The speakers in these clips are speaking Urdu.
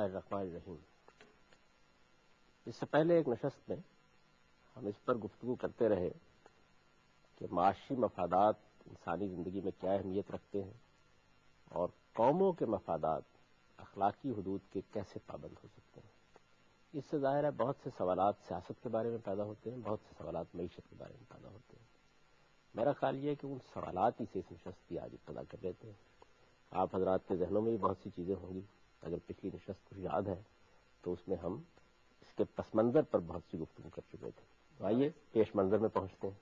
الرحمن الرحیم. اس سے پہلے ایک نشست میں ہم اس پر گفتگو کرتے رہے کہ معاشی مفادات انسانی زندگی میں کیا اہمیت رکھتے ہیں اور قوموں کے مفادات اخلاقی حدود کے کیسے پابند ہو سکتے ہیں. اس سے ظاہر ہے بہت سے سوالات سیاست کے بارے میں پیدا ہوتے ہیں، بہت سے سوالات معیشت کے بارے میں پیدا ہوتے ہیں. میرا خیال یہ ہے کہ ان سوالات ہی سے اس نشست کی آج ابتدا کر لیتے ہیں. آپ حضرات کے ذہنوں میں بھی بہت سی چیزیں ہوں گی. اگر پچھلی نشست کو یاد ہے تو اس میں ہم اس کے پس منظر پر بہت سی گفتگو کر چکے تھے. تو آئیے پیش منظر میں پہنچتے ہیں.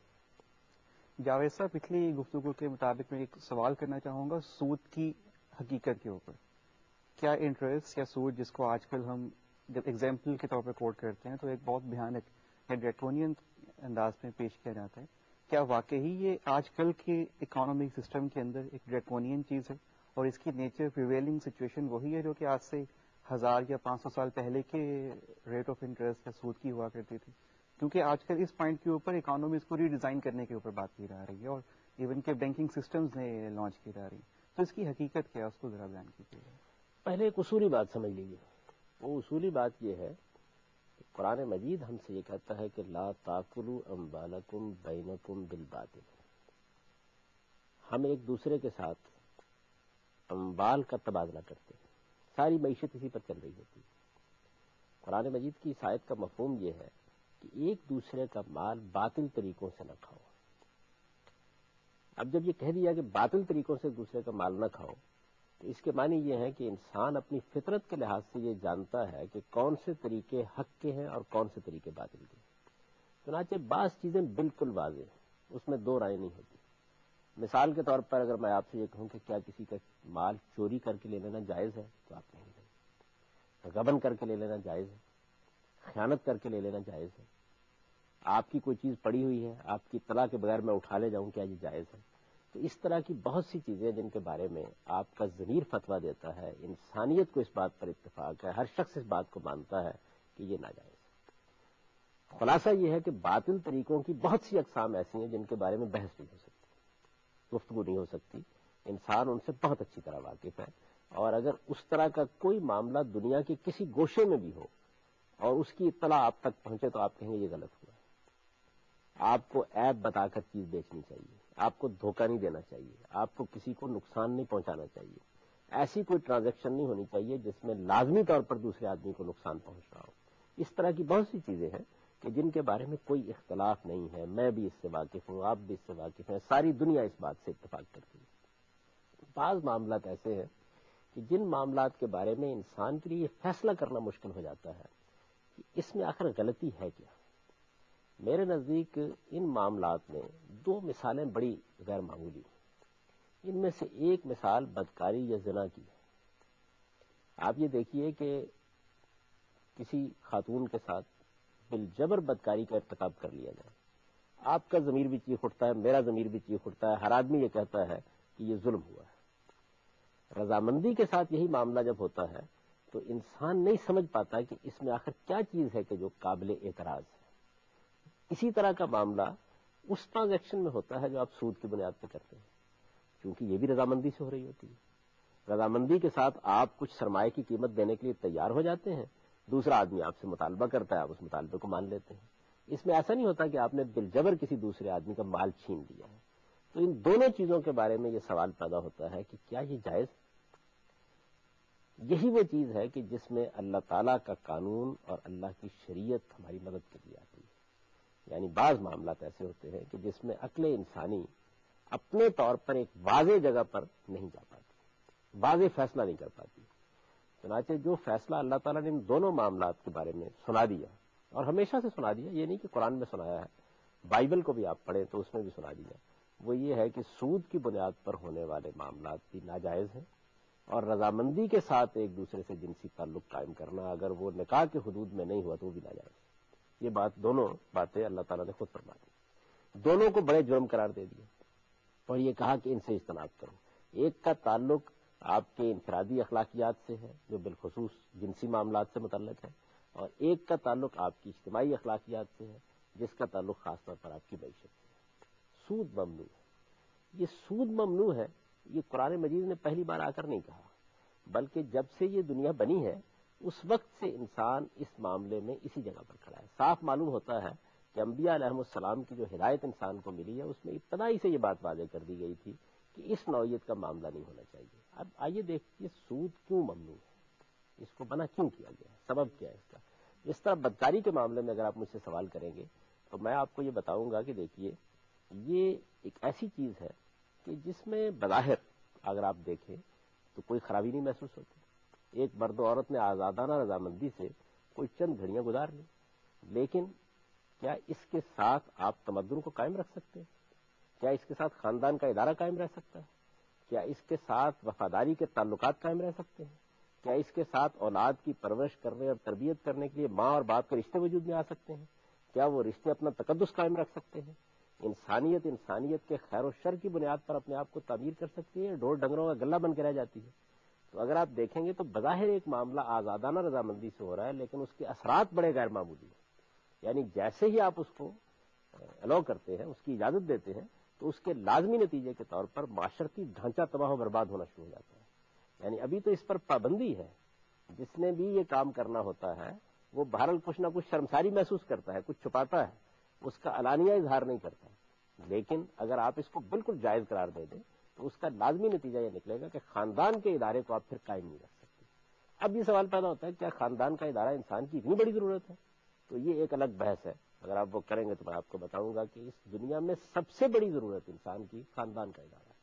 جاوید صاحب، پچھلی گفتگو کے مطابق میں ایک سوال کرنا چاہوں گا سود کی حقیقت کے اوپر. کیا انٹرسٹ یا سود، جس کو آج کل ہم جب ایگزامپل کے طور پر کوٹ کرتے ہیں تو ایک بہت بھیانک یا ڈریکونین انداز میں پیش کیا جاتا ہے، کیا واقعی یہ آج کل کے اکانومک سسٹم کے اندر ایک ڈریکونین چیز ہے اور اس کی نیچر پریویلنگ سچویشن وہی ہے جو کہ آج سے 1000 یا 500 سال پہلے کے ریٹ آف انٹرسٹ یا سود کی ہوا کرتی تھی؟ کیونکہ آج کل اس پوائنٹ کے اوپر اکانومی اس کو ری ڈیزائن کرنے کے اوپر بات کی جا رہی ہے اور ایون کہ بینکنگ سسٹمز نے لانچ کی جا رہی ہے. تو اس کی حقیقت کیا ہے، اس کو ذرا بیان کیجیے. پہلے ایک اصولی بات سمجھ لیجیے. وہ اصولی بات یہ ہے کہ قرآن مجید ہم سے یہ کہتا ہے کہ لا تاکلوا اموالکم بینکم بالباطل. ہم ایک دوسرے کے ساتھ اموال کا تبادلہ کرتے ہیں. ساری معیشت اسی پر چل رہی ہوتی ہے. قرآن مجید کی اس آیت کا مفہوم یہ ہے کہ ایک دوسرے کا مال باطل طریقوں سے نہ کھاؤ. اب جب یہ کہہ دیا کہ باطل طریقوں سے ایک دوسرے کا مال نہ کھاؤ تو اس کے معنی یہ ہے کہ انسان اپنی فطرت کے لحاظ سے یہ جانتا ہے کہ کون سے طریقے حق کے ہیں اور کون سے طریقے باطل کے. چنانچہ بعض چیزیں بالکل واضح ہیں، اس میں دو رائے نہیں ہوتی. مثال کے طور پر اگر میں آپ سے یہ کہوں کہ کیا کسی کا مال چوری کر کے لے لینا جائز ہے تو آپ کہیں گے. غبن کر کے لے لینا جائز ہے، خیانت کر کے لے لینا جائز ہے. آپ کی کوئی چیز پڑی ہوئی ہے، آپ کی اطلاع کے بغیر میں اٹھا لے جاؤں، کیا یہ جائز ہے؟ تو اس طرح کی بہت سی چیزیں جن کے بارے میں آپ کا ضمیر فتویٰ دیتا ہے، انسانیت کو اس بات پر اتفاق ہے، ہر شخص اس بات کو مانتا ہے کہ یہ ناجائز ہے. خلاصہ یہ ہے کہ باطل طریقوں کی بہت سی اقسام ایسی ہیں جن کے بارے میں بحث نہیں ہو سکتی، گفتگو نہیں ہو سکتی. انسان ان سے بہت اچھی طرح واقف ہے، اور اگر اس طرح کا کوئی معاملہ دنیا کے کسی گوشے میں بھی ہو اور اس کی اطلاع آپ تک پہنچے تو آپ کہیں گے یہ غلط ہوا ہے. آپ کو عیب بتا کر چیز بیچنی چاہیے، آپ کو دھوکہ نہیں دینا چاہیے، آپ کو کسی کو نقصان نہیں پہنچانا چاہیے. ایسی کوئی ٹرانزیکشن نہیں ہونی چاہیے جس میں لازمی طور پر دوسرے آدمی کو نقصان پہنچ رہا ہو. اس طرح کی بہت سی چیزیں ہیں کہ جن کے بارے میں کوئی اختلاف نہیں ہے. میں بھی اس سے واقف ہوں، آپ بھی اس سے واقف ہیں، ساری دنیا اس بات سے اتفاق کرتی ہے. بعض معاملات ایسے ہیں کہ جن معاملات کے بارے میں انسان کے لیے یہ فیصلہ کرنا مشکل ہو جاتا ہے کہ اس میں آخر غلطی ہے کیا. میرے نزدیک ان معاملات میں دو مثالیں بڑی غیر معمولی ہیں. ان میں سے ایک مثال بدکاری یا زنا کی ہے. آپ یہ دیکھیے کہ کسی خاتون کے ساتھ بالجبر بدکاری کا ارتکاب کر لیا جائے، آپ کا ضمیر بھی چیخ اٹھتا ہے، میرا ضمیر بھی چیخ اٹھتا ہے، ہر آدمی یہ کہتا ہے کہ یہ ظلم ہوا ہے. رضامندی کے ساتھ یہی معاملہ جب ہوتا ہے تو انسان نہیں سمجھ پاتا کہ اس میں آخر کیا چیز ہے کہ جو قابل اعتراض ہے. اسی طرح کا معاملہ اس ٹرانزیکشن میں ہوتا ہے جو آپ سود کی بنیاد پہ کرتے ہیں، کیونکہ یہ بھی رضامندی سے ہو رہی ہوتی ہے. رضامندی کے ساتھ آپ کچھ سرمایہ کی قیمت دینے کے لیے تیار ہو جاتے ہیں، دوسرا آدمی آپ سے مطالبہ کرتا ہے، آپ اس مطالبے کو مان لیتے ہیں. اس میں ایسا نہیں ہوتا کہ آپ نے بالجبر کسی دوسرے آدمی کا مال چھین لیا ہے. تو ان دونوں چیزوں کے بارے میں یہ سوال پیدا ہوتا ہے کہ کیا یہ جائز؟ یہی وہ چیز ہے کہ جس میں اللہ تعالیٰ کا قانون اور اللہ کی شریعت ہماری مدد کے لیے آتی ہے. یعنی بعض معاملات ایسے ہوتے ہیں کہ جس میں عقل انسانی اپنے طور پر ایک واضح جگہ پر نہیں جا پاتی، واضح فیصلہ نہیں کر پاتی. چنانچہ جو فیصلہ اللہ تعالیٰ نے ان دونوں معاملات کے بارے میں سنا دیا، اور ہمیشہ سے سنا دیا، یہ نہیں کہ قرآن میں سنایا ہے، بائبل کو بھی آپ پڑھیں تو اس میں بھی سنا دیا، وہ یہ ہے کہ سود کی بنیاد پر ہونے والے معاملات بھی ناجائز ہیں، اور رضامندی کے ساتھ ایک دوسرے سے جنسی تعلق قائم کرنا اگر وہ نکاح کے حدود میں نہیں ہوا تو وہ بھی ناجائز. یہ دونوں باتیں اللہ تعالیٰ نے خود فرما دی، دونوں کو بڑے جرم قرار دے دیا اور یہ کہا کہ ان سے اجتناب کرو. ایک کا تعلق آپ کے انفرادی اخلاقیات سے ہے جو بالخصوص جنسی معاملات سے متعلق ہے، اور ایک کا تعلق آپ کی اجتماعی اخلاقیات سے ہے جس کا تعلق خاص طور پر آپ کی معیشت سے ہے. سود ممنوع ہے. یہ سود ممنوع ہے، یہ قرآن مجید نے پہلی بار آ کر نہیں کہا، بلکہ جب سے یہ دنیا بنی ہے اس وقت سے انسان اس معاملے میں اسی جگہ پر کھڑا ہے. صاف معلوم ہوتا ہے کہ انبیاء علیہم السلام کی جو ہدایت انسان کو ملی ہے اس میں ابتدائی سے یہ بات واضح کر دی گئی تھی کہ اس نوعیت کا معاملہ نہیں ہونا چاہیے. اب آئیے دیکھیے سود کیوں ممنوع ہے, اس کو منع کیوں کیا گیا ہے, سبب کیا ہے اس کا. اس طرح بدکاری کے معاملے میں اگر آپ مجھ سے سوال کریں گے تو میں آپ کو یہ بتاؤں گا کہ دیکھیے یہ ایک ایسی چیز ہے کہ جس میں بظاہر اگر آپ دیکھیں تو کوئی خرابی نہیں محسوس ہوتی. ایک مرد و عورت نے آزادانہ رضامندی سے کوئی چند گھڑیاں گزار لیں, لیکن کیا اس کے ساتھ آپ تمدن کو قائم رکھ سکتے ہیں؟ کیا اس کے ساتھ خاندان کا ادارہ قائم رہ سکتا ہے؟ کیا اس کے ساتھ وفاداری کے تعلقات قائم رہ سکتے ہیں؟ کیا اس کے ساتھ اولاد کی پرورش کرنے اور تربیت کرنے کے لیے ماں اور باپ کے رشتے وجود میں آ سکتے ہیں؟ کیا وہ رشتے اپنا تقدس قائم رکھ سکتے ہیں؟ انسانیت کے خیر و شر کی بنیاد پر اپنے آپ کو تعمیر کر سکتی ہے, ڈھول ڈنگروں کا غلہ بن کے رہ جاتی ہے؟ تو اگر آپ دیکھیں گے تو بظاہر ایک معاملہ آزادانہ رضامندی سے ہو رہا ہے, لیکن اس کے اثرات بڑے غیر معمولی ہیں. یعنی جیسے ہی آپ اس کو الاؤ کرتے ہیں, اس کی اجازت دیتے ہیں, تو اس کے لازمی نتیجے کے طور پر معاشرتی ڈھانچہ تباہ و برباد ہونا شروع ہو جاتا ہے. یعنی ابھی تو اس پر پابندی ہے, جس نے بھی یہ کام کرنا ہوتا ہے وہ بہرحال کچھ نہ کچھ شرمساری محسوس کرتا ہے, کچھ چھپاتا ہے, اس کا علانیہ اظہار نہیں کرتا. لیکن اگر آپ اس کو بالکل جائز قرار دے دیں تو اس کا لازمی نتیجہ یہ نکلے گا کہ خاندان کے ادارے کو آپ پھر قائم نہیں رکھ سکتے. اب یہ سوال پیدا ہوتا ہے کیا خاندان کا ادارہ انسان کی اتنی بڑی ضرورت ہے؟ تو یہ ایک الگ بحث ہے. اگر آپ وہ کریں گے تو میں آپ کو بتاؤں گا کہ اس دنیا میں سب سے بڑی ضرورت انسان کی خاندان کا ادارہ ہے.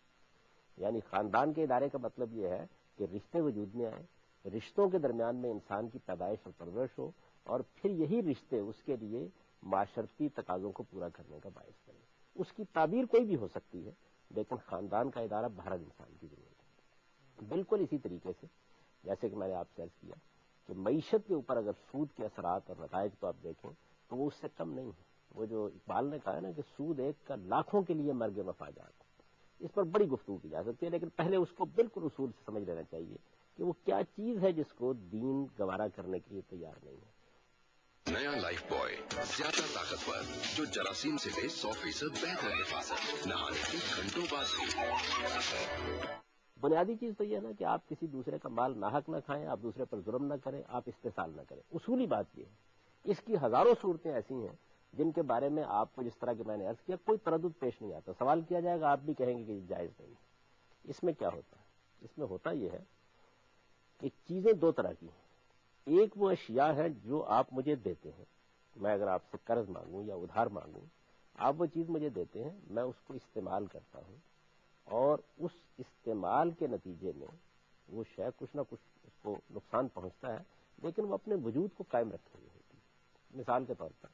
یعنی خاندان کے ادارے کا مطلب یہ ہے کہ رشتے وجود میں آئیں, رشتوں کے درمیان میں انسان کی پیدائش اور پرورش ہو, اور پھر یہی رشتے اس کے لیے معاشرتی تقاضوں کو پورا کرنے کا باعث بنے. اس کی تعبیر کوئی بھی ہو سکتی ہے, لیکن خاندان کا ادارہ بہرحال انسان کی ضرورت ہے. بالکل اسی طریقے سے جیسے کہ میں نے آپ سے عرض کیا کہ معیشت کے اوپر اگر سود کے اثرات اور نتائج کو آپ دیکھیں تو وہ اس سے کم نہیں ہے. وہ جو اقبال نے کہا ہے نا کہ سود ایک کا لاکھوں کے لیے مرگ مفاجات, اس پر بڑی گفتگو کی جا سکتی ہے, لیکن پہلے اس کو بالکل اصول سے سمجھ لینا چاہیے کہ وہ کیا چیز ہے جس کو دین گوارا کرنے کے لیے تیار نہیں ہے. نیا لائف بوائے زیادہ طاقتور جو جراثیم سے لے 100% بہتر حفاظت, نہانے کی گھنٹوں بعد بھی. بنیادی چیز تو یہ ہے نا کہ آپ کسی دوسرے کا مال ناحق نہ کھائیں, آپ دوسرے پر ظلم نہ کریں, آپ استحصال نہ کریں. اصولی بات یہ ہے. اس کی ہزاروں صورتیں ایسی ہیں جن کے بارے میں آپ کو جس طرح کہ میں نے عرض کیا کوئی تردد پیش نہیں آتا. سوال کیا جائے گا, آپ بھی کہیں گے کہ یہ جائز نہیں ہے. اس میں کیا ہوتا ہے؟ اس میں ہوتا یہ ہے کہ چیزیں دو طرح کی ہیں. ایک وہ اشیاء ہے جو آپ مجھے دیتے ہیں. میں اگر آپ سے قرض مانگوں یا ادھار مانگوں, آپ وہ چیز مجھے دیتے ہیں, میں اس کو استعمال کرتا ہوں, اور اس استعمال کے نتیجے میں وہ شے کچھ نہ کچھ اس کو نقصان پہنچتا ہے, لیکن وہ اپنے وجود کو قائم رکھے ہوئے ہوتی ہے. مثال کے طور پر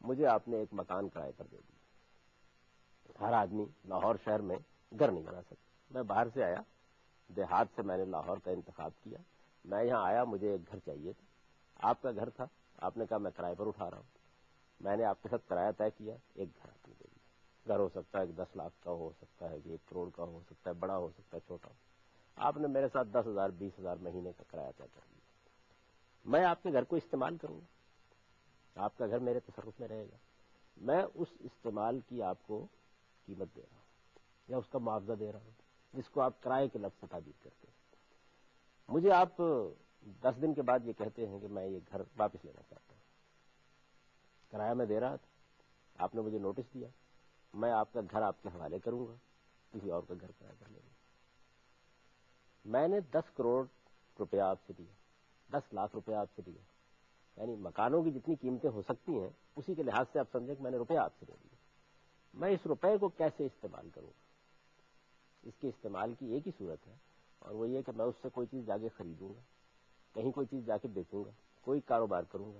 مجھے آپ نے ایک مکان کرائے پر دے دیا. ہر آدمی لاہور شہر میں گھر نہیں بنا سکتا. میں باہر سے آیا, دیہات سے میں نے لاہور کا انتخاب کیا, میں یہاں آیا, مجھے ایک گھر چاہیے تھا. آپ کا گھر تھا, آپ نے کہا میں کرائے پر اٹھا رہا ہوں. میں نے آپ کے ساتھ کرایہ طے کیا, ایک گھر آپ نے دے دیا. گھر ہو سکتا ہے کہ 10 لاکھ کا ہو سکتا ہے کہ 1 کروڑ کا ہو سکتا ہے, بڑا ہو سکتا ہے چھوٹا ہو. آپ نے میرے ساتھ 10,000 20,000 مہینے کا کرایہ طے کر لیا. میں آپ کے گھر کو استعمال کروں گا, آپ کا گھر میرے تصرف میں رہے گا. میں اس استعمال کی آپ کو قیمت دے رہا ہوں یا اس کا معاوضہ دے رہا ہوں, جس کو آپ کرائے کے لفظ سے تعبیر کرتے ہیں. مجھے آپ 10 دن کے بعد یہ کہتے ہیں کہ میں یہ گھر واپس لینا چاہتا ہوں. کرایہ میں دے رہا تھا, آپ نے مجھے نوٹس دیا, میں آپ کا گھر آپ کے حوالے کروں گا, کسی اور کا گھر کرایہ پر لے لوں. میں نے 10 کروڑ روپیہ آپ سے دیا, 10 لاکھ روپیہ آپ سے دیا. یعنی مکانوں کی جتنی قیمتیں ہو سکتی ہیں اسی کے لحاظ سے آپ سمجھیں کہ میں نے روپیہ آپ سے دے دیا. میں اس روپے کو کیسے استعمال کروں گا؟ اس کے استعمال کی ایک ہی صورت ہے, اور وہ یہ کہ میں اس سے کوئی چیز جا کے خریدوں گا, کہیں کوئی چیز جا کے بیچوں گا, کوئی کاروبار کروں گا,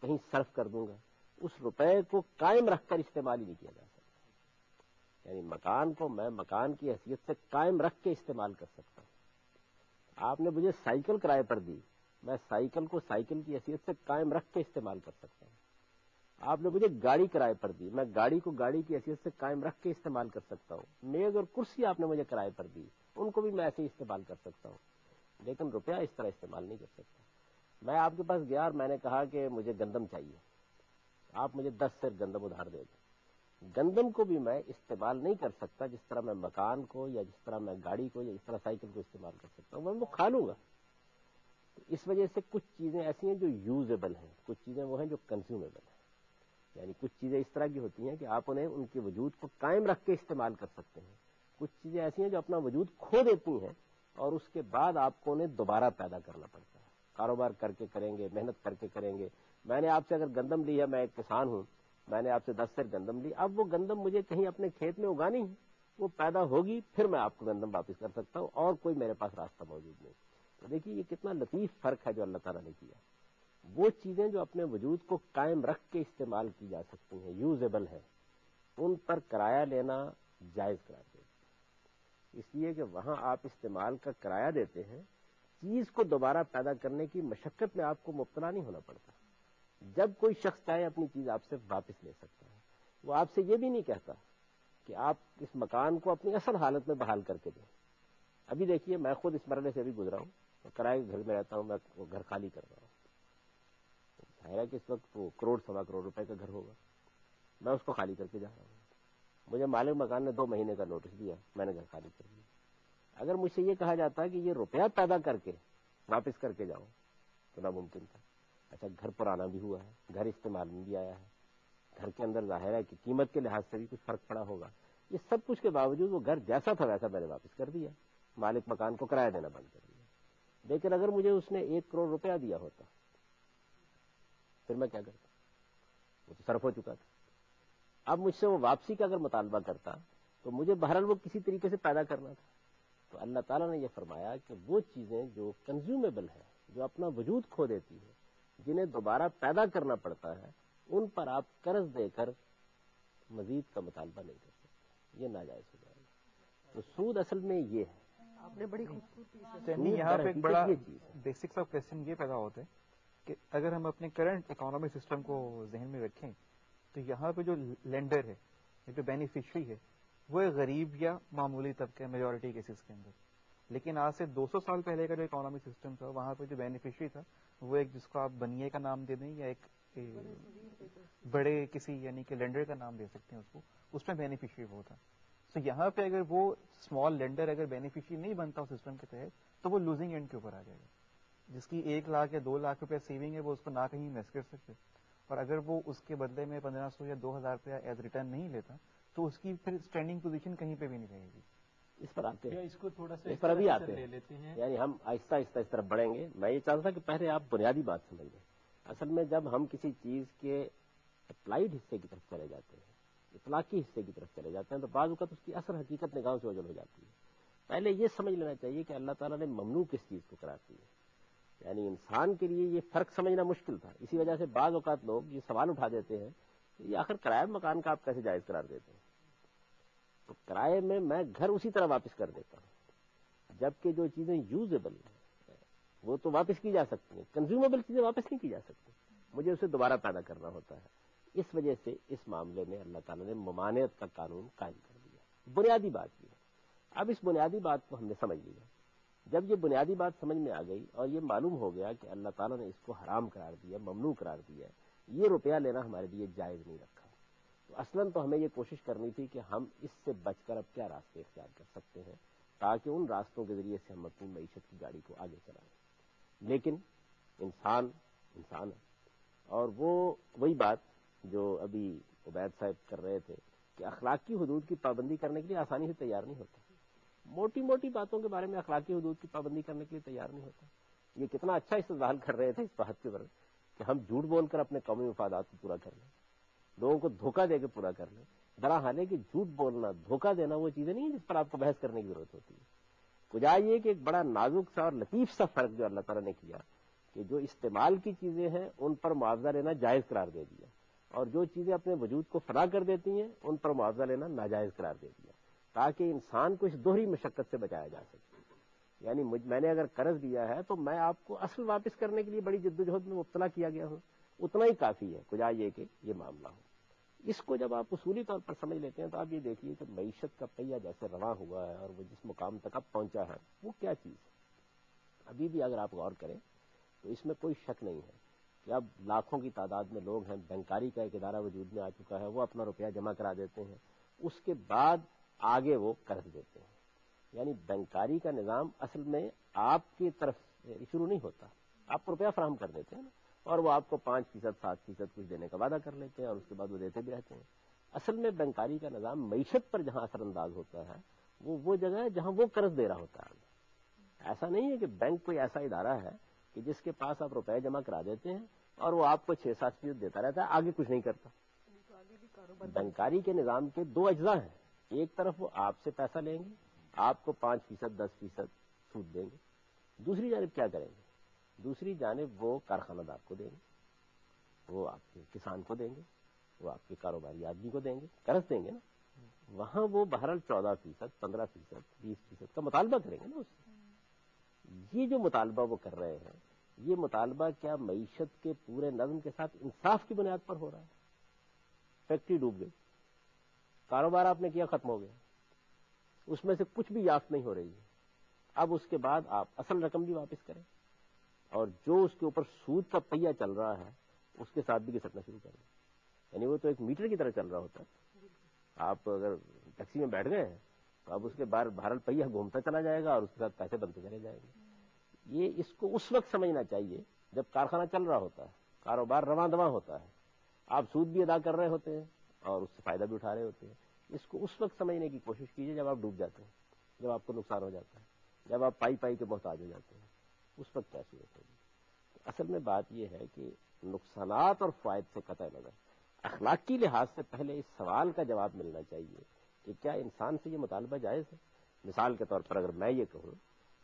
کہیں صرف کر دوں گا. اس روپے کو قائم رکھ کر استعمال ہی نہیں کیا جا سکتا. یعنی مکان کو میں مکان کی حیثیت سے قائم رکھ کے استعمال کر سکتا ہوں. آپ نے مجھے سائیکل کرائے پر دی, میں سائیکل کو سائیکل کی حیثیت سے قائم رکھ کے استعمال کر سکتا ہوں. آپ نے مجھے گاڑی کرائے پر دی, میں گاڑی کو گاڑی کی حیثیت سے قائم رکھ کے استعمال کر سکتا ہوں. میز اور کرسی آپ نے مجھے کرائے پر دی, ان کو بھی میں ایسے ہی استعمال کر سکتا ہوں. لیکن روپیہ اس طرح استعمال نہیں کر سکتا. میں آپ کے پاس گیا اور میں نے کہا کہ مجھے گندم چاہیے, آپ مجھے 10 سیر گندم ادھار دے دیں. گندم کو بھی میں استعمال نہیں کر سکتا جس طرح میں مکان کو, یا جس طرح میں گاڑی کو, یا جس طرح سائیکل کو استعمال کر سکتا ہوں. میں وہ کھا لوں گا, تو اس وجہ سے کچھ چیزیں ایسی ہیں جو یوزیبل ہیں، کچھ چیزیں وہ ہیں جو کنزیومیبل ہیں، یعنی کچھ چیزیں اس طرح کی ہوتی ہیں کہ آپ انہیں ان کے وجود کو قائم رکھ کے استعمال کر سکتے ہیں، کچھ چیزیں ایسی ہیں جو اپنا وجود کھو دیتی ہیں اور اس کے بعد آپ کو انہیں دوبارہ پیدا کرنا پڑتا ہے، کاروبار کر کے کریں گے، محنت کر کے کریں گے. میں نے آپ سے اگر گندم لی ہے، میں ایک کسان ہوں، میں نے آپ سے 10 سیر گندم لی، اب وہ گندم مجھے کہیں اپنے کھیت میں اگانی ہے، وہ پیدا ہوگی پھر میں آپ کو گندم واپس کر سکتا ہوں، اور کوئی میرے پاس راستہ موجود نہیں. تو دیکھیے یہ کتنا لطیف فرق ہے جو اللہ تعالیٰ نے کیا. وہ چیزیں جو اپنے وجود کو قائم رکھ کے استعمال کی جا سکتی ہیں، یوزیبل ہیں، ان پر کرایہ لینا جائز قرار دے، اس لیے کہ وہاں آپ استعمال کا کرایہ دیتے ہیں، چیز کو دوبارہ پیدا کرنے کی مشقت میں آپ کو مبتلا نہیں ہونا پڑتا. جب کوئی شخص چاہے اپنی چیز آپ سے واپس لے سکتا ہے، وہ آپ سے یہ بھی نہیں کہتا کہ آپ اس مکان کو اپنی اصل حالت میں بحال کر کے دیں. ابھی دیکھیے میں خود اس مرحلے سے ابھی گزرا ہوں، کرائے کے گھر میں رہتا ہوں، میں وہ گھر خالی کر رہا ہوں. ظاہر ہے کہ اس وقت وہ کروڑ سوا کروڑ روپے کا گھر ہوگا، میں اس کو خالی کر کے جا رہا ہوں. مجھے مالک مکان نے 2 مہینے کا نوٹس دیا، میں نے گھر خالی کر دیا. اگر مجھ سے یہ کہا جاتا ہے کہ یہ روپیہ پیدا کر کے واپس کر کے جاؤ تو ناممکن تھا. اچھا گھر پرانا بھی ہوا ہے، گھر استعمال میں بھی آیا ہے، گھر کے اندر ظاہر ہے کہ قیمت کے لحاظ سے بھی کچھ فرق پڑا ہوگا، یہ سب کچھ کے باوجود وہ گھر جیسا تھا ویسا میں نے واپس کر دیا، مالک مکان کو کرایہ دینا بند کر دیا. لیکن اگر مجھے اس نے 1 کروڑ روپیہ دیا ہوتا پھر میں کیا کرتا؟ وہ تو صرف ہو چکا تھا. اب مجھ سے وہ واپسی کا اگر مطالبہ کرتا تو مجھے بہرحال وہ کسی طریقے سے پیدا کرنا تھا. تو اللہ تعالیٰ نے یہ فرمایا کہ وہ چیزیں جو کنزیومیبل ہیں، جو اپنا وجود کھو دیتی ہیں، جنہیں دوبارہ پیدا کرنا پڑتا ہے، ان پر آپ قرض دے کر مزید کا مطالبہ نہیں کر سکتے، یہ ناجائز ہو جائے گا. تو سود اصل میں یہ ہے. آپ نے بڑی خوبصورتی سے نہیں، یہاں پہ ایک بڑا یہ چیز ہے. بیسک سا کوشچن یہ پیدا ہوتا ہے کہ اگر ہم اپنے کرنٹ اکانومی سسٹم کو ذہن میں رکھیں تو یہاں پہ جو لینڈر ہے، جو بینیفیشری ہے، وہ ایک غریب یا معمولی طبقہ میجورٹی کیسز کے اندر. لیکن آج سے 200 سال پہلے کا جو اکانومی سسٹم تھا، وہاں پہ جو بینیفیشری تھا وہ ایک جس کو آپ بنیے کا نام دے دیں یا ایک بڑے کسی یعنی کہ لینڈر کا نام دے سکتے ہیں اس کو، اس میں بینیفیشری وہ تھا. تو یہاں پہ اگر وہ اسمال لینڈر اگر بینیفیشری نہیں بنتا اس سسٹم کے تحت تو وہ لوزنگ اینڈ کے اوپر آ جائے گا. جس کی 1 لاکھ یا 2 لاکھ روپے سیونگ ہے وہ اس کو نہ کہیں انویسٹ کر سکتے، اور اگر وہ اس کے بدلے میں 1500 یا 2000 روپیہ ایز ریٹرن نہیں لیتا تو اس کی پھر اسٹینڈنگ پوزیشن کہیں پہ بھی نہیں رہے گی. اس پر آتے ہیں، اس کو تھوڑا سا اس پر ابھی آتے لے ہیں، لیتے ہیں. یعنی ہم آہستہ آہستہ اس طرف بڑھیں گے. میں یہ چاہتا کہ پہلے آپ بنیادی بات سمجھ لیں. اصل میں جب ہم کسی چیز کے اپلائیڈ حصے کی طرف چلے جاتے ہیں، اطلاقی حصے کی طرف چلے جاتے ہیں، تو بعض اوقات اس کی اثر حقیقت نگاہوں سے اوجھل ہو جاتی ہے. پہلے یہ سمجھ لینا چاہیے کہ اللہ تعالیٰ نے ممنوع کس چیز کو قرار دیا ہے. یعنی انسان کے لیے یہ فرق سمجھنا مشکل تھا. اسی وجہ سے بعض اوقات لوگ یہ سوال اٹھا دیتے ہیں کہ یہ آخر کرائے مکان کا آپ کیسے جائز قرار دیتے ہیں. تو کرائے میں گھر اسی طرح واپس کر دیتا ہوں، جبکہ جو چیزیں یوزیبل ہیں وہ تو واپس کی جا سکتی ہیں، کنزیومیبل چیزیں واپس نہیں کی جا سکتی، مجھے اسے دوبارہ پیدا کرنا ہوتا ہے. اس وجہ سے اس معاملے میں اللہ تعالیٰ نے ممانعت کا قانون قائم کر دیا. بنیادی بات یہ ہے. اب اس بنیادی بات کو ہم نے سمجھ لیا. جب یہ بنیادی بات سمجھ میں آ گئی اور یہ معلوم ہو گیا کہ اللہ تعالیٰ نے اس کو حرام قرار دیا، ممنوع قرار دیا، یہ روپیہ لینا ہمارے لیے جائز نہیں رکھا، تو اصلاً تو ہمیں یہ کوشش کرنی تھی کہ ہم اس سے بچ کر اب کیا راستے اختیار کر سکتے ہیں تاکہ ان راستوں کے ذریعے سے ہم اپنی معیشت کی گاڑی کو آگے چلائیں. لیکن انسان ہے، اور وہی بات جو ابھی عبید صاحب کر رہے تھے کہ اخلاقی حدود کی پابندی کرنے کے لیے آسانی سے تیار نہیں ہوتا. موٹی موٹی باتوں کے بارے میں اخلاقی حدود کی پابندی کرنے کے لیے تیار نہیں ہوتا. یہ کتنا اچھا استدلال کر رہے تھے اس بات کے بارے کہ ہم جھوٹ بول کر اپنے قومی مفادات کو پورا کر لیں، لوگوں کو دھوکہ دے کے پورا کر لیں. درا حال ہے کہ جھوٹ بولنا، دھوکہ دینا وہ چیزیں نہیں ہیں جس پر آپ کو بحث کرنے کی ضرورت ہوتی ہے. کجا یہ کہ ایک بڑا نازک سا اور لطیف سا فرق جو اللہ تعالیٰ نے کیا کہ جو استعمال کی چیزیں ہیں ان پر معاوضہ لینا جائز قرار دے دیا، اور جو چیزیں اپنے وجود کو فنا کر دیتی ہیں ان پر معاوضہ لینا ناجائز قرار دے دیا، تاکہ انسان کو اس دوہری مشقت سے بچایا جا سکے. یعنی میں نے اگر قرض دیا ہے تو میں آپ کو اصل واپس کرنے کے لیے بڑی جدوجہد میں مبتلا کیا گیا ہوں، اتنا ہی کافی ہے. کجا یہ کہ یہ معاملہ ہو. اس کو جب آپ اصولی طور پر سمجھ لیتے ہیں تو آپ یہ دیکھیے کہ معیشت کا پہیہ جیسے رواں ہوا ہے اور وہ جس مقام تک اب پہنچا ہے وہ کیا چیز ہے. ابھی بھی اگر آپ غور کریں تو اس میں کوئی شک نہیں ہے کہ اب لاکھوں کی تعداد میں لوگ ہیں، بینکاری کا ایک ادارہ وجود میں آ چکا ہے، وہ اپنا روپیہ جمع کرا دیتے ہیں، اس کے بعد آگے وہ قرض دیتے ہیں. یعنی بینکاری کا نظام اصل میں آپ کی طرف شروع نہیں ہوتا، آپ روپیہ فراہم کر دیتے ہیں نا، اور وہ آپ کو 5%، 7% کچھ دینے کا وعدہ کر لیتے ہیں اور اس کے بعد وہ دیتے بھی رہتے ہیں۔ اصل میں بینکاری کا نظام معیشت پر جہاں اثر انداز ہوتا ہے وہ جگہ ہے جہاں وہ قرض دے رہا ہوتا ہے۔ ایسا نہیں ہے کہ بینک کوئی ایسا ادارہ ہے کہ جس کے پاس آپ روپے جمع کرا دیتے ہیں اور وہ آپ کو 6-7% دیتا رہتا ہے، آگے کچھ نہیں کرتا۔ بینکاری کے نظام کے دو اجزاء ہیں، ایک طرف وہ آپ سے پیسہ لیں گے، آپ کو 5%، 10% سود دیں گے، دوسری جانب کیا کریں گے؟ دوسری جانب وہ کارخانہ دار کو دیں گے، وہ آپ کے کسان کو دیں گے، وہ آپ کے کاروباری آدمی کو دیں گے، قرض دیں گے نا۔ وہاں وہ بہرحال 14%، 15%، 20% کا مطالبہ کریں گے نا اس سے۔ یہ جو مطالبہ وہ کر رہے ہیں، یہ مطالبہ کیا معیشت کے پورے نظم کے ساتھ انصاف کی بنیاد پر ہو رہا ہے؟ فیکٹری ڈوب گئی، کاروبار آپ نے کیا ختم ہو گیا، اس میں سے کچھ بھی یافت نہیں ہو رہی ہے، اب اس کے بعد آپ اصل رقم بھی واپس کریں اور جو اس کے اوپر سود کا پہیہ چل رہا ہے اس کے ساتھ بھی گھسٹنا شروع کریں۔ یعنی وہ تو ایک میٹر کی طرح چل رہا ہوتا ہے، آپ اگر ٹیکسی میں بیٹھ گئے ہیں تو اب اس کے بہرحال پہیہ گھومتا چلا جائے گا اور اس کے ساتھ پیسے بنتے چلے جائیں گے۔ یہ اس کو اس وقت سمجھنا چاہیے جب کارخانہ چل رہا ہوتا ہے، کاروبار رواں دواں ہوتا ہے، آپ سود بھی ادا کر رہے ہوتے ہیں اور اس سے فائدہ بھی اٹھا رہے ہوتے ہیں۔ اس کو اس وقت سمجھنے کی کوشش کیجیے جب آپ ڈوب جاتے ہیں، جب آپ کو نقصان ہو جاتا ہے، جب آپ پائی کے محتاج ہو جاتے ہیں، اس وقت کیسی ہوتی ہے۔ اصل میں بات یہ ہے کہ نقصانات اور فوائد سے قطع نظر اخلاقی لحاظ سے پہلے اس سوال کا جواب ملنا چاہیے کہ کیا انسان سے یہ مطالبہ جائز ہے؟ مثال کے طور پر اگر میں یہ کہوں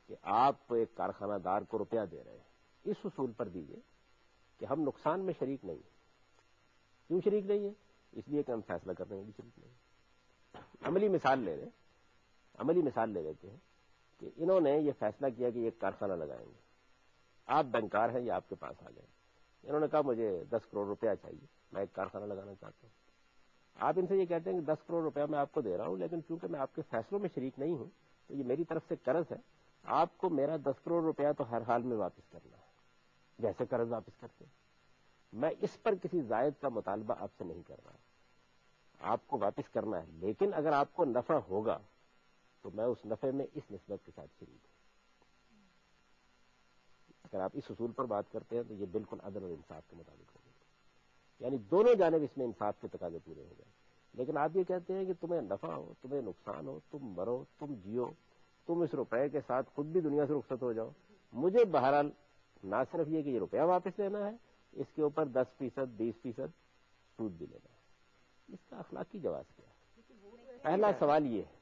کہ آپ ایک کارخانہ دار کو روپیہ دے رہے ہیں، اس اصول پر دیجیے کہ ہم نقصان میں شریک نہیں ہیں۔ کیوں شریک نہیں ہے؟ اس لیے کہ ہم فیصلہ کرنے میں بھی شریک نہیں ہیں۔ عملی مثال لے لیتے ہیں کہ انہوں نے یہ فیصلہ کیا کہ ایک کارخانہ لگائیں گے، آپ بینکار ہیں، یہ آپ کے پاس آ گئے، انہوں نے کہا مجھے 10 کروڑ روپیہ چاہیے، میں ایک کارخانہ لگانا چاہتا ہوں۔ آپ ان سے یہ کہتے ہیں کہ 10 کروڑ روپیہ میں آپ کو دے رہا ہوں، لیکن چونکہ میں آپ کے فیصلوں میں شریک نہیں ہوں تو یہ میری طرف سے قرض ہے، آپ کو میرا 10 کروڑ روپیہ تو ہر حال میں واپس کرنا ہے، جیسے قرض واپس کرتے ہیں۔ میں اس پر کسی زائد کا مطالبہ آپ سے نہیں کر رہا، آپ کو واپس کرنا ہے، لیکن اگر آپ کو نفع ہوگا تو میں اس نفع میں اس نسبت کے ساتھ شریک ہوں۔ اگر آپ اس اصول پر بات کرتے ہیں تو یہ بالکل عدل اور انصاف کے مطابق ہوگا، یعنی دونوں جانب اس میں انصاف کے تقاضے پورے ہو گئے۔ لیکن آپ یہ کہتے ہیں کہ تمہیں نفع ہو، تمہیں نقصان ہو، تم مرو، تم جیو، تم اس روپے کے ساتھ خود بھی دنیا سے رخصت ہو جاؤ، مجھے بہرحال نہ صرف یہ کہ یہ روپیہ واپس لینا ہے، اس کے اوپر 10%، 20% سود بھی لینا ہے۔ اس کا اخلاقی جواز کیا ہے؟ پہلا سوال یہ ہے۔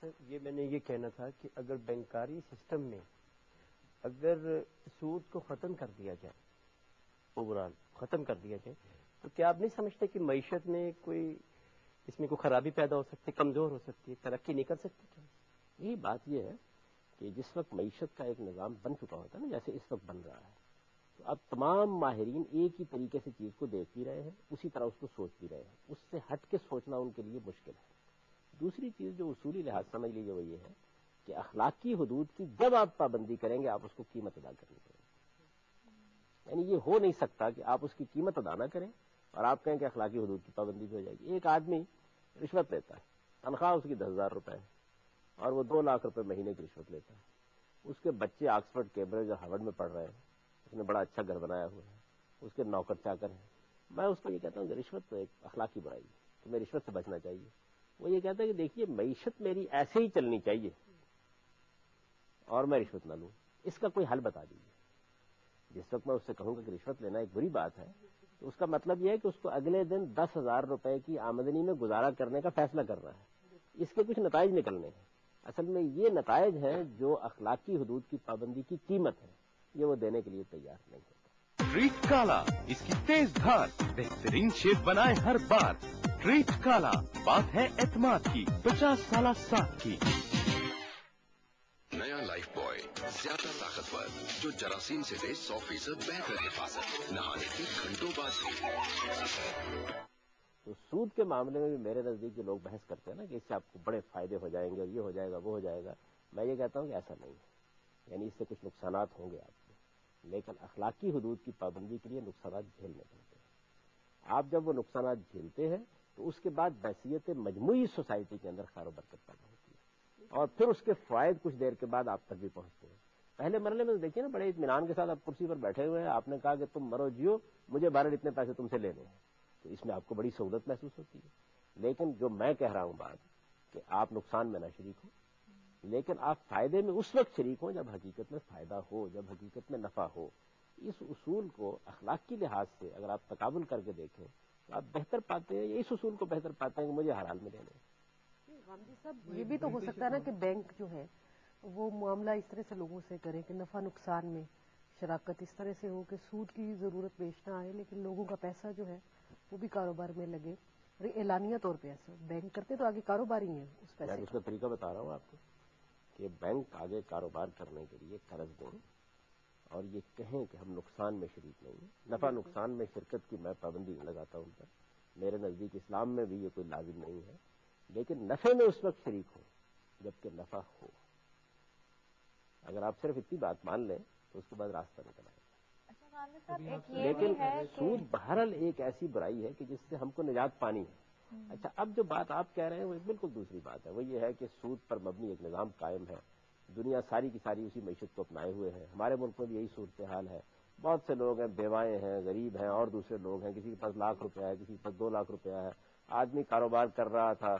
سر یہ میں نے یہ کہنا تھا کہ اگر بینکاری سسٹم میں اگر سود کو ختم کر دیا جائے، اوور آل ختم کر دیا جائے، تو کیا آپ نہیں سمجھتے کہ معیشت میں اس میں کوئی خرابی پیدا ہو سکتی ہے، کمزور ہو سکتی ہے، ترقی نہیں کر سکتی؟ یہی بات یہ ہے کہ جس وقت معیشت کا ایک نظام بن چکا ہوتا ہے نا، جیسے اس وقت بن رہا ہے، تو اب تمام ماہرین ایک ہی طریقے سے چیز کو دیکھ بھی رہے ہیں، اسی طرح اس کو سوچ بھی رہے ہیں، اس سے ہٹ کے سوچنا ان کے لیے مشکل ہے۔ دوسری چیز جو اصولی لحاظ سمجھ لیجیے وہ یہ ہے کہ اخلاقی حدود کی جب آپ پابندی کریں گے آپ اس کو قیمت ادا کرنی پڑے گی۔ یعنی یہ ہو نہیں سکتا کہ آپ اس کی قیمت ادا نہ کریں اور آپ کہیں کہ اخلاقی حدود کی پابندی بھی ہو جائے گی۔ ایک آدمی رشوت لیتا ہے، تنخواہ اس کی 10,000 روپے ہے اور وہ 2 لاکھ روپے مہینے کی رشوت لیتا ہے، اس کے بچے آکسفورڈ، کیمبرج اور ہارورڈ میں پڑھ رہے ہیں، اس نے بڑا اچھا گھر بنایا ہوا ہے، اس کے نوکر چاکر ہیں، میں اس کو یہ کہتا ہوں کہ رشوت تو ایک اخلاقی برائی ہے، تمہیں رشوت سے بچنا چاہیے۔ وہ یہ کہتا ہے کہ دیکھیے معیشت میری ایسے ہی چلنی چاہیے اور میں رشوت نہ لوں، اس کا کوئی حل بتا دیجیے۔ جس وقت میں اس سے کہوں گا کہ رشوت لینا ایک بری بات ہے تو اس کا مطلب یہ ہے کہ اس کو اگلے دن 10,000 روپے کی آمدنی میں گزارا کرنے کا فیصلہ کرنا ہے، اس کے کچھ نتائج نکلنے ہیں۔ اصل میں یہ نتائج ہیں جو اخلاقی حدود کی پابندی کی قیمت ہے، یہ وہ دینے کے لیے تیار نہیں ہوتا۔ ٹریٹ کالا، اس کی تیز دھار بہترین شیپ بنائے ہر بار۔ ٹریٹ کالا، بات ہے اعتماد کی، 50 سالہ ساتھ کی۔ نیا لائف بوائے زیادہ طاقتور جو جراثیم سے دے 100% بہتر حفاظت، نہانے کے گھنٹوں بعد بھی۔ تو سود کے معاملے میں بھی میرے نزدیک جو لوگ بحث کرتے ہیں نا کہ اس سے آپ کو بڑے فائدے ہو جائیں گے اور یہ ہو جائے گا وہ ہو جائے گا، میں یہ کہتا ہوں کہ ایسا نہیں ہے، یعنی اس سے کچھ نقصانات ہوں گے آپ کو، لیکن اخلاقی حدود کی پابندی کے لیے نقصانات جھیلنے پڑتے ہیں۔ آپ جب وہ نقصانات جھیلتے ہیں تو اس کے بعد بحثیت مجموعی سوسائٹی کے اندر خیر و برکت پیدا ہوتی ہے اور پھر اس کے فوائد کچھ دیر کے بعد آپ تک بھی پہنچتے ہیں۔ پہلے مرحلے میں دیکھیے نا بڑے اطمینان کے ساتھ آپ کرسی پر بیٹھے ہوئے ہیں, آپ نے کہا کہ تم مرو جیو, مجھے بہرحال اتنے پیسے تم سے لینے ہیں, تو اس میں آپ کو بڑی سہولت محسوس ہوتی ہے. لیکن جو میں کہہ رہا ہوں بات کہ آپ نقصان میں نہ شریک ہو, لیکن آپ فائدے میں اس وقت شریک ہوں جب حقیقت میں فائدہ ہو, جب حقیقت میں نفع ہو. اس اصول کو اخلاق کی لحاظ سے اگر آپ تقابل کر کے دیکھیں تو آپ بہتر پاتے ہیں, اس اصول کو بہتر پاتے ہیں کہ مجھے ہر حال میں لینے. غامدی صاحب یہ بھی تو ہو سکتا ہے نا کہ بینک جو ہے وہ معاملہ اس طرح سے لوگوں سے کرے کہ نفع نقصان میں شراکت اس طرح سے ہو کہ سود کی ضرورت پیش نہ آئے, لیکن لوگوں کا پیسہ جو ہے وہ بھی کاروبار میں لگے. اعلانیہ طور پہ ایسا بینک کرتے تو آگے کاروبار ہی ہے اس پیسے میں اس کا طریقہ بتا رہا ہوں آپ کو کہ بینک آگے کاروبار کرنے کے لیے قرض دیں اور یہ کہیں کہ ہم نقصان میں شریک نہیں ہیں. نفع نقصان میں شرکت کی میں پابندی نہیں لگاتا ہوں پر, میرے نزدیک اسلام میں بھی یہ کوئی لازم نہیں ہے, لیکن نفع میں اس وقت شریک ہو جبکہ نفع ہو. اگر آپ صرف اتنی بات مان لیں تو اس کے بعد راستہ نکل آئے. لیکن سود بہرحال ایک ایسی برائی ہے کہ جس سے ہم کو نجات پانی ہے. اچھا, اب جو بات آپ کہہ رہے ہیں وہ بالکل دوسری بات ہے. وہ یہ ہے کہ سود پر مبنی ایک نظام قائم ہے, دنیا ساری کی ساری اسی معیشت کو اپنائے ہوئے ہے. ہمارے ملک میں بھی یہی صورتحال ہے. بہت سے لوگ ہیں, بیوائیں ہیں, غریب ہیں, اور دوسرے لوگ ہیں, کسی کے پاس لاکھ روپیہ ہے, کسی کے پاس 2 لاکھ روپیہ ہے. آدمی کاروبار کر رہا تھا,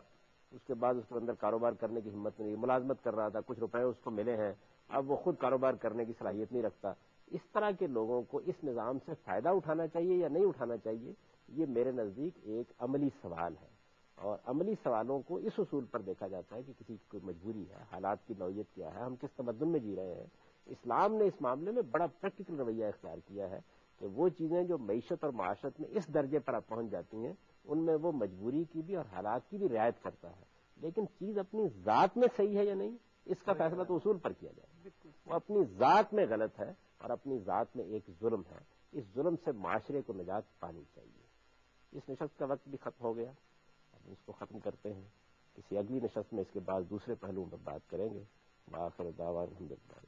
اس کے بعد اس کے اندر کاروبار کرنے کی ہمت نہیں, ملازمت کر رہا تھا, کچھ روپے اس کو ملے ہیں, اب وہ خود کاروبار کرنے کی صلاحیت نہیں رکھتا. اس طرح کے لوگوں کو اس نظام سے فائدہ اٹھانا چاہیے یا نہیں اٹھانا چاہیے, یہ میرے نزدیک ایک عملی سوال ہے. اور عملی سوالوں کو اس اصول پر دیکھا جاتا ہے کہ کسی کی کوئی مجبوری ہے, حالات کی نوعیت کیا ہے, ہم کس تمدن میں جی رہے ہیں. اسلام نے اس معاملے میں بڑا پریکٹیکل رویہ اختیار کیا ہے کہ وہ چیزیں جو معیشت اور معاشرت میں اس درجے پر اب پہنچ جاتی ہیں ان میں وہ مجبوری کی بھی اور حالات کی بھی رعایت کرتا ہے. لیکن چیز اپنی ذات میں صحیح ہے یا نہیں, اس کا فیصلہ تو اصول پر کیا جائے. وہ اپنی ذات میں غلط ہے اور اپنی ذات میں ایک ظلم ہے. اس ظلم سے معاشرے کو نجات پانی چاہیے. اس نشست کا وقت بھی ختم ہو گیا, اب اس کو ختم کرتے ہیں. کسی اگلی نشست میں اس کے بعد دوسرے پہلوؤں پر بات کریں گے. بآخر دعوانا الحمدللہ.